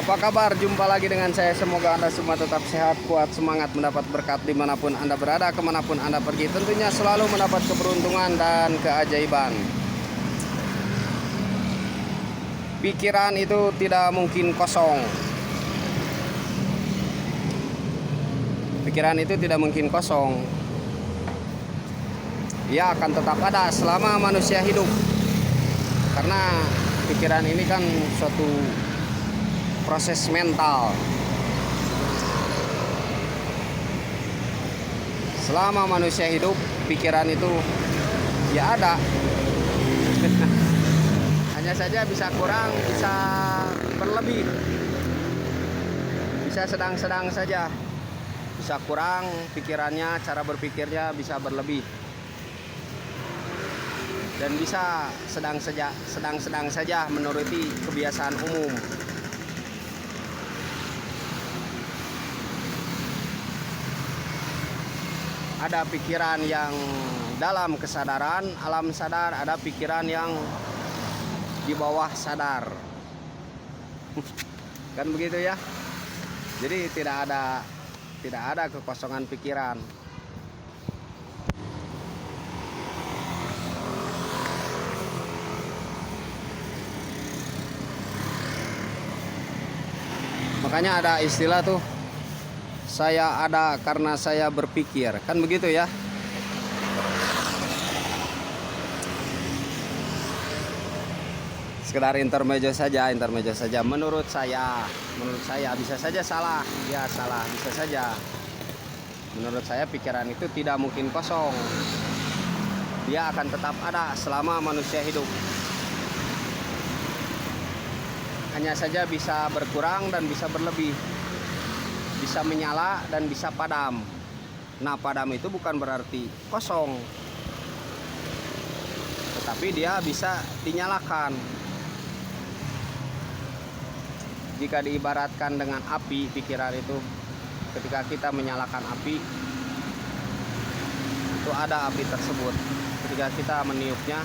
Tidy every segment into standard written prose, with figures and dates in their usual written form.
Apa kabar? Jumpa lagi dengan saya. Semoga Anda semua tetap sehat, kuat, semangat, mendapat berkat dimanapun Anda berada, kemanapun Anda pergi. Tentunya selalu mendapat keberuntungan dan keajaiban. Pikiran itu tidak mungkin kosong. Pikiran itu tidak mungkin kosong. Ia akan tetap ada selama manusia hidup. Karena pikiran ini kan suatu proses mental. Selama manusia hidup, pikiran itu ya ada. Hanya saja bisa kurang, bisa berlebih. Bisa sedang-sedang saja. Bisa kurang pikirannya, cara berpikirnya bisa berlebih. Dan bisa sedang-sedang saja menuruti kebiasaan umum. Ada pikiran yang dalam kesadaran, alam sadar, ada pikiran yang di bawah sadar. Kan begitu ya. Jadi tidak ada kekosongan pikiran. Makanya ada istilah tuh, saya ada karena saya berpikir. Kan begitu ya. Sekedar intermezzo saja. Menurut saya bisa saja salah. Ya salah, bisa saja. Menurut saya pikiran itu tidak mungkin kosong. Dia akan tetap ada selama manusia hidup. Hanya saja bisa berkurang dan bisa berlebih. Bisa menyala dan bisa padam. Nah, padam itu bukan berarti kosong, tetapi dia bisa dinyalakan. Jika diibaratkan dengan api, pikiran itu ketika kita menyalakan api, itu ada api tersebut. Ketika kita meniupnya,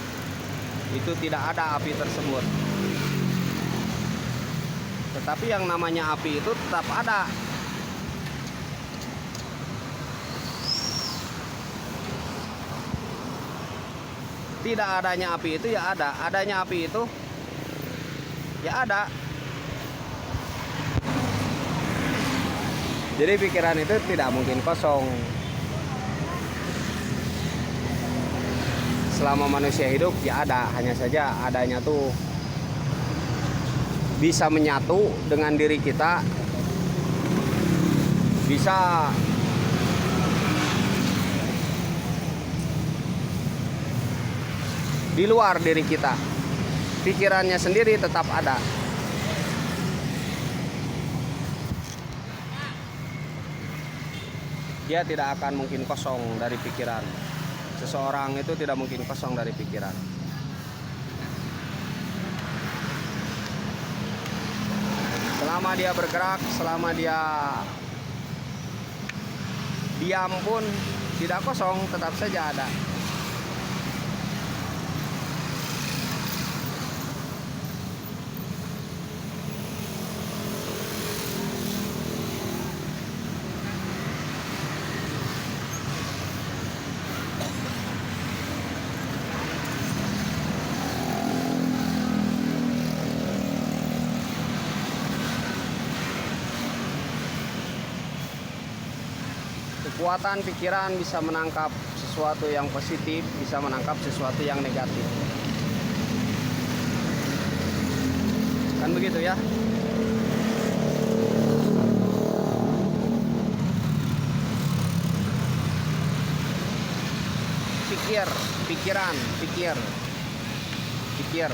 itu tidak ada api tersebut. Tetapi yang namanya api itu tetap ada. Tidak adanya api itu ya ada, adanya api itu ya ada. Jadi pikiran itu tidak mungkin kosong. Selama manusia hidup ya ada, hanya saja adanya tuh bisa menyatu dengan diri kita, bisa di luar diri kita. Pikirannya sendiri tetap ada. Dia tidak akan mungkin kosong dari pikiran. Seseorang itu tidak mungkin kosong dari pikiran. Selama dia bergerak, selama dia diam pun tidak kosong, tetap saja ada. Kekuatan pikiran bisa menangkap sesuatu yang positif, bisa menangkap sesuatu yang negatif. Kan begitu ya. Pikir.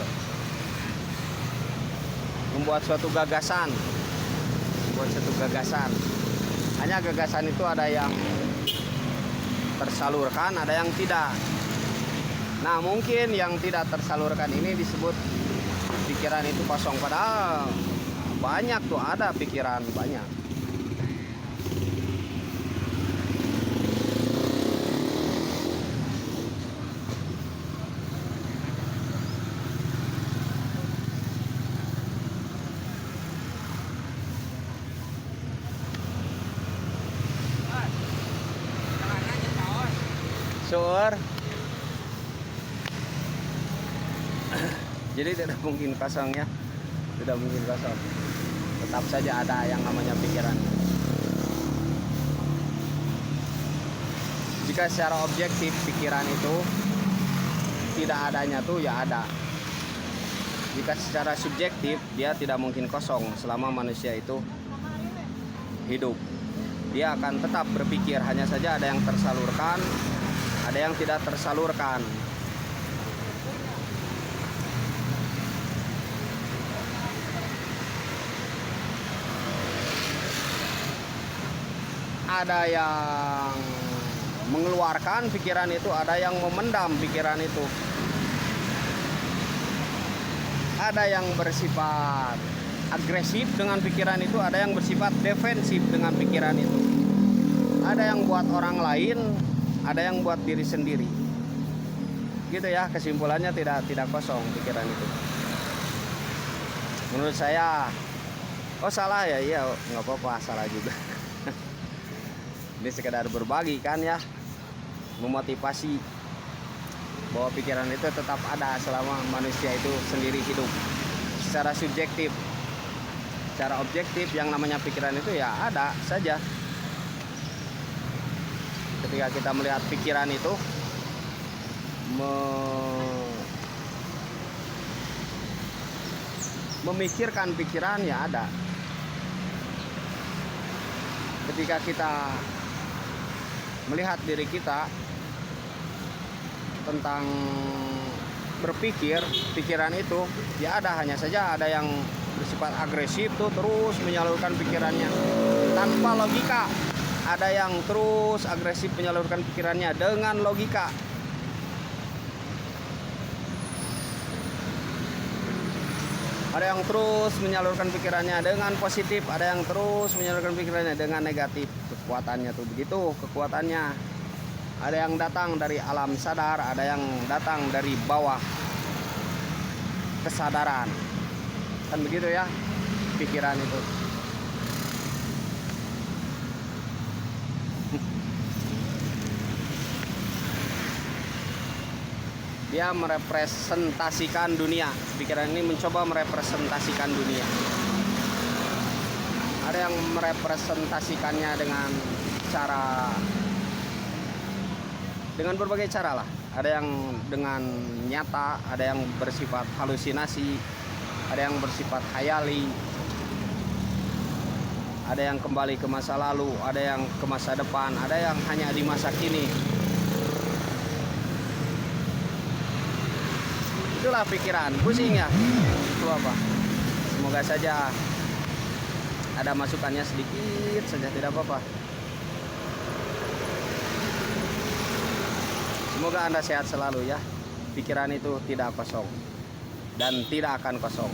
Membuat suatu gagasan. Hanya gagasan itu ada yang tersalurkan, ada yang tidak. Nah, mungkin yang tidak tersalurkan ini disebut pikiran itu kosong. Padahal banyak tuh, ada pikiran banyak. Sure. Jadi tidak mungkin kosong ya, tidak mungkin kosong. Tetap saja ada yang namanya pikiran. Jika secara objektif pikiran itu tidak adanya tuh ya ada. Jika secara subjektif dia tidak mungkin kosong selama manusia itu hidup. Dia akan tetap berpikir, hanya saja ada yang tersalurkan, ada yang tidak tersalurkan. Ada yang mengeluarkan pikiran itu, ada yang memendam pikiran itu. Ada yang bersifat agresif dengan pikiran itu, ada yang bersifat defensif dengan pikiran itu. Ada yang buat orang lain, ada yang buat diri sendiri. Gitu ya, kesimpulannya tidak kosong pikiran itu. Menurut saya, oh salah ya, iya nggak apa-apa, salah juga. Ini sekedar berbagi kan ya, memotivasi bahwa pikiran itu tetap ada selama manusia itu sendiri hidup. Secara subjektif, secara objektif yang namanya pikiran itu ya ada saja. Ketika kita melihat pikiran itu memikirkan pikiran ya ada. Ketika kita melihat diri kita tentang berpikir, pikiran itu ya ada, hanya saja ada yang bersifat agresif tuh terus menyalurkan pikirannya tanpa logika. Ada yang terus agresif menyalurkan pikirannya dengan logika. Ada yang terus menyalurkan pikirannya dengan positif, ada yang terus menyalurkan pikirannya dengan negatif. Kekuatannya tuh begitu, kekuatannya. Ada yang datang dari alam sadar, ada yang datang dari bawah kesadaran. Kan begitu ya, pikiran itu. Dia merepresentasikan dunia. Pikiran ini mencoba merepresentasikan dunia. Ada yang merepresentasikannya dengan berbagai cara lah. Ada yang dengan nyata, ada yang bersifat halusinasi, ada yang bersifat khayali, ada yang kembali ke masa lalu, ada yang ke masa depan, ada yang hanya di masa kini. Itulah pikiran, pusing ya. Itu apa? Semoga saja ada masukannya sedikit saja, tidak apa-apa. Semoga Anda sehat selalu ya. Pikiran itu tidak kosong dan tidak akan kosong.